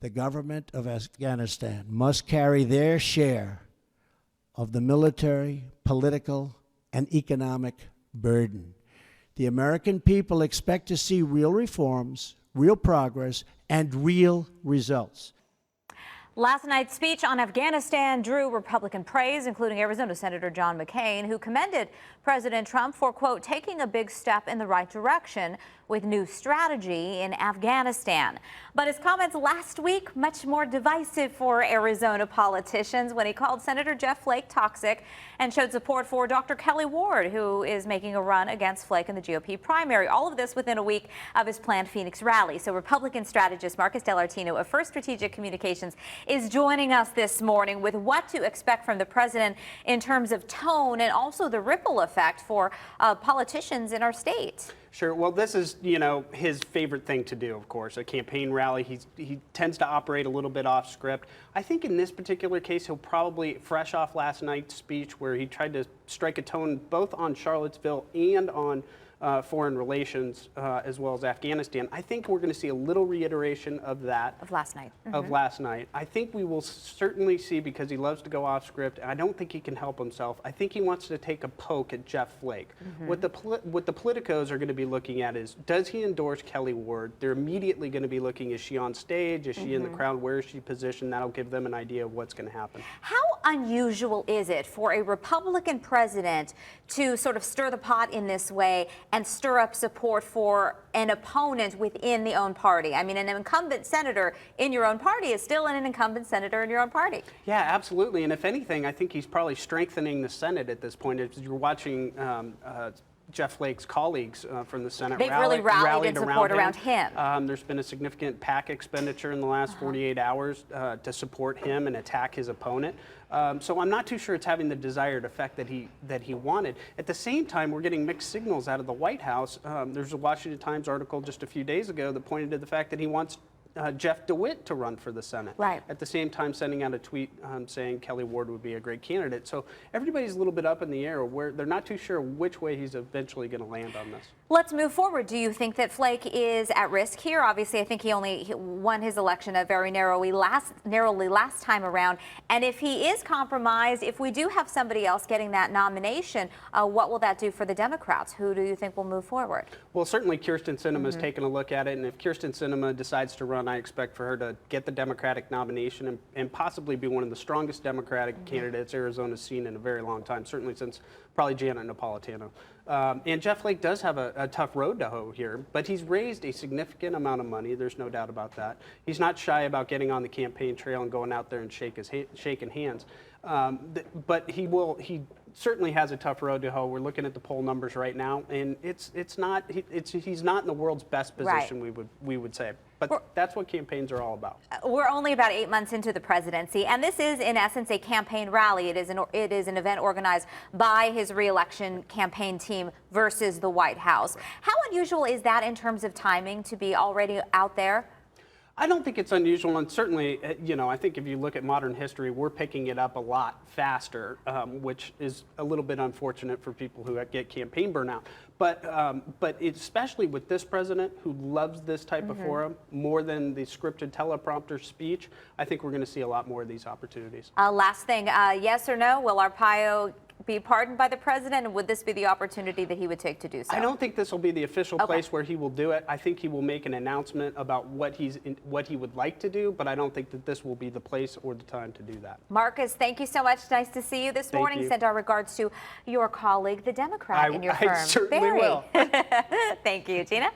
the government of Afghanistan must carry their share of the military, political, and economic burden. The American people expect to see real reforms, real progress, and real results. Last night's speech on Afghanistan drew Republican praise, including Arizona Senator John McCain, who commended President Trump for, quote, taking a big step in the right direction with new strategy in Afghanistan. But his comments last week, much more divisive for Arizona politicians when he called Senator Jeff Flake toxic and showed support for Dr. Kelly Ward, who is making a run against Flake in the GOP primary. All of this within a week of his planned Phoenix rally. So Republican strategist Marcus Dell'Artino of First Strategic Communications is joining us this morning with what to expect from the president in terms of tone and also the ripple effect for politicians in our state. Sure. Well, this is, his favorite thing to do, of course, a campaign rally. He tends to operate a little bit off script. I think in this particular case, he'll probably, fresh off last night's speech where he tried to strike a tone both on Charlottesville and on foreign relations, as well as Afghanistan. I think we're going to see a little reiteration of that. Of last night. Of last night. I think we will certainly see, because he loves to go off script, and I don't think he can help himself. I think he wants to take a poke at Jeff Flake. What the politicos are going to be looking at is, does he endorse Kelly Ward? They're immediately going to be looking, is she on stage? Is she in the crowd? Where is she positioned? That'll give them an idea of what's going to happen. How unusual is it for a Republican president to sort of stir the pot in this way and stir up support for an opponent within the own party? I mean, an incumbent senator in your own party is still an incumbent senator in your own party. Yeah, absolutely. And if anything, I think he's probably strengthening the Senate at this point. As you're watching Jeff Flake's colleagues from the Senate They've really rallied in support around him. There's been a significant PAC expenditure in the last 48 hours to support him and attack his opponent. So I'm not too sure it's having the desired effect that he wanted. At the same time, we're getting mixed signals out of the White House. There's a Washington Times article just a few days ago that pointed to the fact that he wants Jeff DeWitt to run for the Senate. Right. At the same time, sending out a tweet saying Kelly Ward would be a great candidate. So everybody's a little bit up in the air where they're not too sure which way he's eventually going to land on this. Let's move forward. Do you think that Flake is at risk here? Obviously, I think he only won his election very narrowly last time around. And if he is compromised, if we do have somebody else getting that nomination, what will that do for the Democrats? Who do you think will move forward? Well, certainly Kyrsten Sinema's taken a look at it, and if Kyrsten Sinema decides to run, I expect for her to get the Democratic nomination and possibly be one of the strongest Democratic candidates Arizona's seen in a very long time, certainly since probably Janet Napolitano. And Jeff Flake does have a tough road to hoe here, but he's raised a significant amount of money. There's no doubt about that. He's not shy about getting on the campaign trail and going out there and shaking hands. But he certainly has a tough road to hoe. We're looking at the poll numbers right now, and he's not in the world's best position, we would say. But that's what campaigns are all about. We're only about 8 months into the presidency, and this is, in essence, a campaign rally. It is an event organized by his re-election campaign team versus the White House. How unusual is that in terms of timing to be already out there? I don't think it's unusual, and certainly, I think if you look at modern history, we're picking it up a lot faster, which is a little bit unfortunate for people who get campaign burnout. But especially with this president who loves this type of forum more than the scripted teleprompter speech, I think we're going to see a lot more of these opportunities. Last thing, yes or no, will Arpaio be pardoned by the president, and would this be the opportunity that he would take to do so? I don't think this will be the official place where he will do it. I think he will make an announcement about what he would like to do, but I don't think that this will be the place or the time to do that. Marcus, thank you so much. Nice to see you this morning. Send our regards to your colleague, the Democrat in your firm. I certainly will. Thank you, Gina.